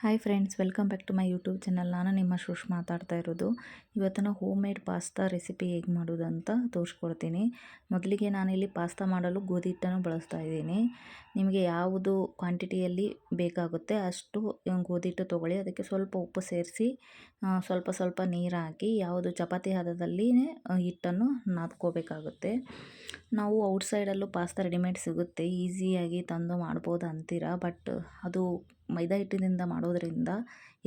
Hi friends, welcome back to my YouTube channel. ನಾನು ನಿಮ್ಮ ಶುಶ್ ಮಾತಾಡ್ತಾ ಇರೋದು. ಇವತ್ತಿನ ಹೋಮ್ ಮೇಡ್ ಪಾಸ್ತಾ ರೆಸಿಪಿ ಹೇಗೆ ಮಾಡೋದು ಅಂತ ತೋರಿಸ್ಕೊಡ್ತೀನಿ. ಮೊದಲಿಗೆ ನಾನಿಲ್ಲಿ ಪಾಸ್ತಾ ಮಾಡಲು ಗೋಧಿ ಹಿಟ್ಟನ್ನು ಬಳಸ್ತಾ ಇದ್ದೀನಿ. ನಿಮಗೆ ಯಾವುದು ಕ್ವಾಂಟಿಟಿಯಲ್ಲಿ ಬೇಕಾಗುತ್ತೆ ಅಷ್ಟು ಗೋಧಿ ಹಿಟ್ಟು ತೊಗೊಳ್ಳಿ. ಅದಕ್ಕೆ ಸ್ವಲ್ಪ ಉಪ್ಪು ಸೇರಿಸಿ ಸ್ವಲ್ಪ ಸ್ವಲ್ಪ ನೀರು ಹಾಕಿ ಯಾವುದು ಚಪಾತಿ ಹದದಲ್ಲಿ ಹಿಟ್ಟನ್ನು ನಾದ್ಕೋಬೇಕಾಗುತ್ತೆ. ನಾವು ಔಟ್ಸೈಡಲ್ಲೂ ಪಾಸ್ತಾ ರೆಡಿಮೇಡ್ ಸಿಗುತ್ತೆ, ಈಸಿಯಾಗಿ ತಂದು ಮಾಡ್ಬೋದು ಅಂತೀರಾ, ಬಟ್ ಅದು ಮೈದಾ ಹಿಟ್ಟಿನಿಂದ ಮಾಡೋದರಿಂದ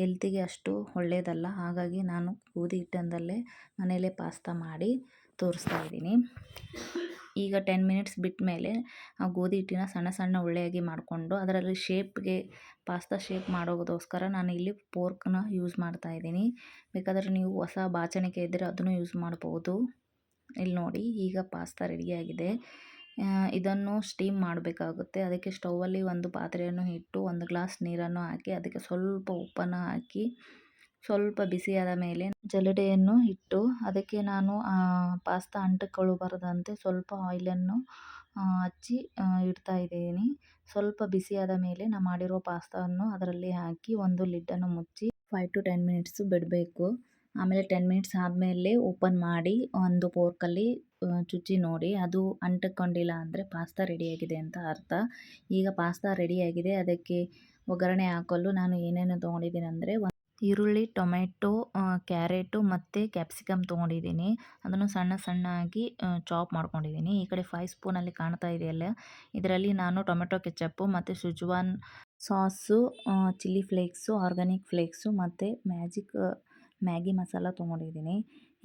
ಹೆಲ್ತಿಗೆ ಅಷ್ಟು ಒಳ್ಳೆಯದಲ್ಲ. ಹಾಗಾಗಿ ನಾನು ಗೋಧಿ ಹಿಟ್ಟಿಂದಲೇ ಮನೆಯಲ್ಲೇ ಪಾಸ್ತಾ ಮಾಡಿ ತೋರಿಸ್ತಾ ಇದ್ದೀನಿ. ಈಗ 10 ಮಿನಿಟ್ಸ್ ಬಿಟ್ಟ ಮೇಲೆ ಆ ಗೋಧಿ ಹಿಟ್ಟಿನ ಸಣ್ಣ ಸಣ್ಣ ಉಳ್ಳೆಯಾಗಿ ಮಾಡಿಕೊಂಡು ಅದರಲ್ಲಿ ಪಾಸ್ತಾ ಶೇಪ್ ಮಾಡೋದಕ್ಕೋಸ್ಕರ ನಾನು ಇಲ್ಲಿ ಪೋರ್ಕ್ನ ಯೂಸ್ ಮಾಡ್ತಾ ಇದ್ದೀನಿ. ಬೇಕಾದರೆ ನೀವು ಹೊಸ ಬಾಚಣಿಕೆ ಇದ್ದರೆ ಅದನ್ನು ಯೂಸ್ ಮಾಡ್ಬೋದು. ಇಲ್ಲಿ ನೋಡಿ, ಈಗ ಪಾಸ್ತಾ ರೆಡಿಯಾಗಿದೆ. ಇದನ್ನು ಸ್ಟೀಮ್ ಮಾಡಬೇಕಾಗುತ್ತೆ. ಅದಕ್ಕೆ ಸ್ಟೌವಲ್ಲಿ ಒಂದು ಪಾತ್ರೆಯನ್ನು ಇಟ್ಟು 1 ಗ್ಲಾಸ್ ನೀರನ್ನು ಹಾಕಿ ಅದಕ್ಕೆ ಸ್ವಲ್ಪ ಉಪ್ಪನ್ನು ಹಾಕಿ ಸ್ವಲ್ಪ ಬಿಸಿಯಾದ ಮೇಲೆ ಜಲ್ಲಡೆಯನ್ನು ಇಟ್ಟು ಅದಕ್ಕೆ ನಾನು ಪಾಸ್ತಾ ಅಂಟಿಕೊಳ್ಳಬಾರದಂತೆ ಸ್ವಲ್ಪ ಆಯಿಲನ್ನು ಹಚ್ಚಿ ಇಡ್ತಾ ಇದ್ದೀನಿ. ಸ್ವಲ್ಪ ಬಿಸಿಯಾದ ಮೇಲೆ ನಾನು ಮಾಡಿರೋ ಪಾಸ್ತಾವನ್ನು ಅದರಲ್ಲಿ ಹಾಕಿ ಒಂದು ಲಿಡ್ಡನ್ನು ಮುಚ್ಚಿ 5 to 10 ಮಿನಿಟ್ಸು ಬಿಡಬೇಕು. ಆಮೇಲೆ 10 ಮಿನಿಟ್ಸ್ ಆದಮೇಲೆ ಓಪನ್ ಮಾಡಿ ಒಂದು ಫೋರ್ಕಲ್ಲಿ ಚುಚ್ಚಿ ನೋಡಿ. ಅದು ಅಂಟಿಕೊಂಡಿಲ್ಲ ಅಂದರೆ ಪಾಸ್ತಾ ರೆಡಿಯಾಗಿದೆ ಅಂತ ಅರ್ಥ. ಈಗ ಪಾಸ್ತಾ ರೆಡಿಯಾಗಿದೆ. ಅದಕ್ಕೆ ಒಗ್ಗರಣೆ ಹಾಕಲು ನಾನು ಏನೇನು ತೊಗೊಂಡಿದ್ದೀನಿ ಅಂದರೆ ಈರುಳ್ಳಿ, ಟೊಮೆಟೊ, ಕ್ಯಾರೆಟು ಮತ್ತು ಕ್ಯಾಪ್ಸಿಕಮ್ ತೊಗೊಂಡಿದ್ದೀನಿ. ಅದನ್ನು ಸಣ್ಣ ಸಣ್ಣಾಗಿ ಚಾಪ್ ಮಾಡ್ಕೊಂಡಿದ್ದೀನಿ. ಈ ಕಡೆ 5 ಸ್ಪೂನಲ್ಲಿ ಕಾಣ್ತಾ ಇದೆಯಲ್ಲ, ಇದರಲ್ಲಿ ನಾನು ಟೊಮೆಟೊ ಕೆಚಪ್ಪು ಮತ್ತು schezwan sauce, chilli flakes, organic flakes ಮತ್ತು ಮ್ಯಾಗಿ ಮಸಾಲ ತೊಗೊಂಡಿದ್ದೀನಿ.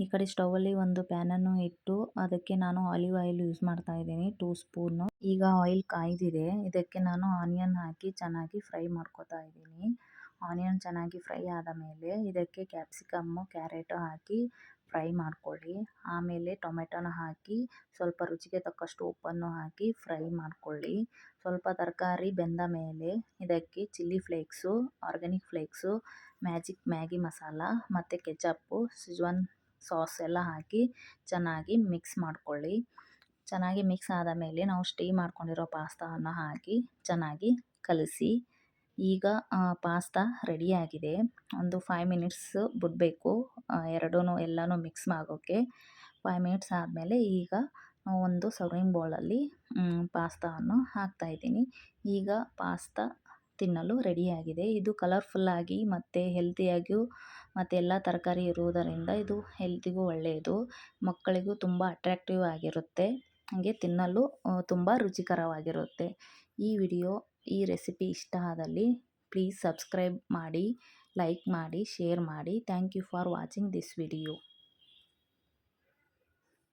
ಈ ಕಡೆ ಸ್ಟೌವಲ್ಲಿ ಒಂದು ಪ್ಯಾನನ್ನು ಇಟ್ಟು ಅದಕ್ಕೆ ನಾನು ಆಲಿವ್ ಆಯಿಲ್ ಯೂಸ್ ಮಾಡ್ತಾ ಇದ್ದೀನಿ, 2 ಸ್ಪೂನು. ಈಗ ಆಯಿಲ್ ಕಾಯ್ದಿದೆ. ಇದಕ್ಕೆ ನಾನು ಆನಿಯನ್ ಹಾಕಿ ಚೆನ್ನಾಗಿ ಫ್ರೈ ಮಾಡ್ಕೊತಾ ಇದ್ದೀನಿ. ಆನಿಯನ್ ಚೆನ್ನಾಗಿ ಫ್ರೈ ಆದ ಮೇಲೆ ಇದಕ್ಕೆ ಕ್ಯಾಪ್ಸಿಕಮ್ಮು, ಕ್ಯಾರೆಟು ಹಾಕಿ ಫ್ರೈ ಮಾಡ್ಕೊಳ್ಳಿ. ಆಮೇಲೆ ಟೊಮೆಟೊನ ಹಾಕಿ ಸ್ವಲ್ಪ ರುಚಿಗೆ ತಕ್ಕಷ್ಟು ಉಪ್ಪನ್ನು ಹಾಕಿ ಫ್ರೈ ಮಾಡ್ಕೊಳ್ಳಿ. ಸ್ವಲ್ಪ ತರಕಾರಿ ಬೆಂದ ಮೇಲೆ ಇದಕ್ಕೆ chilli flakes, organic flakes, Maggi masala ಮತ್ತು ಕೆಚಪ್ಪು, ಶುಜ್ವಾನ್ ಸಾಸ್ ಎಲ್ಲ ಹಾಕಿ ಚೆನ್ನಾಗಿ ಮಿಕ್ಸ್ ಮಾಡ್ಕೊಳ್ಳಿ. ಚೆನ್ನಾಗಿ ಮಿಕ್ಸ್ ಆದ ಮೇಲೆ ನಾವು ಸ್ಟೀಮ್ ಮಾಡ್ಕೊಂಡಿರೋ ಪಾಸ್ತಾವನ್ನು ಹಾಕಿ ಚೆನ್ನಾಗಿ ಕಲಸಿ. ಈಗ ಪಾಸ್ತಾ ರೆಡಿಯಾಗಿದೆ. ಒಂದು 5 ಮಿನಿಟ್ಸ್ ಬಿಡಬೇಕು ಎಲ್ಲನೂ ಮಿಕ್ಸ್ ಆಗೋಕ್ಕೆ. 5 ಮಿನಿಟ್ಸ್ ಆದಮೇಲೆ ಈಗ ಒಂದು ಸರ್ವಿಂಗ್ ಬೌಲಲ್ಲಿ ಪಾಸ್ತಾವನ್ನು ಹಾಕ್ತಾಯಿದ್ದೀನಿ. ಈಗ ಪಾಸ್ತಾ ತಿನ್ನಲು ರೆಡಿಯಾಗಿದೆ. ಇದು ಕಲರ್ಫುಲ್ಲಾಗಿ ಮತ್ತು ಹೆಲ್ತಿಯಾಗಿಯೂ ಮತ್ತು ಎಲ್ಲ ತರಕಾರಿ ಇರುವುದರಿಂದ ಇದು ಹೆಲ್ತಿಗೂ ಒಳ್ಳೆಯದು. ಮಕ್ಕಳಿಗೂ ತುಂಬ ಅಟ್ರ್ಯಾಕ್ಟಿವ್ ಆಗಿರುತ್ತೆ, ಹಾಗೆ ತಿನ್ನಲು ತುಂಬ ರುಚಿಕರವಾಗಿರುತ್ತೆ. ಈ ರೆಸಿಪಿ ಇಷ್ಟ ಆದಲ್ಲಿ ಪ್ಲೀಸ್ ಸಬ್ಸ್ಕ್ರೈಬ್ ಮಾಡಿ, ಲೈಕ್ ಮಾಡಿ, ಶೇರ್ ಮಾಡಿ. Thank you for watching this video.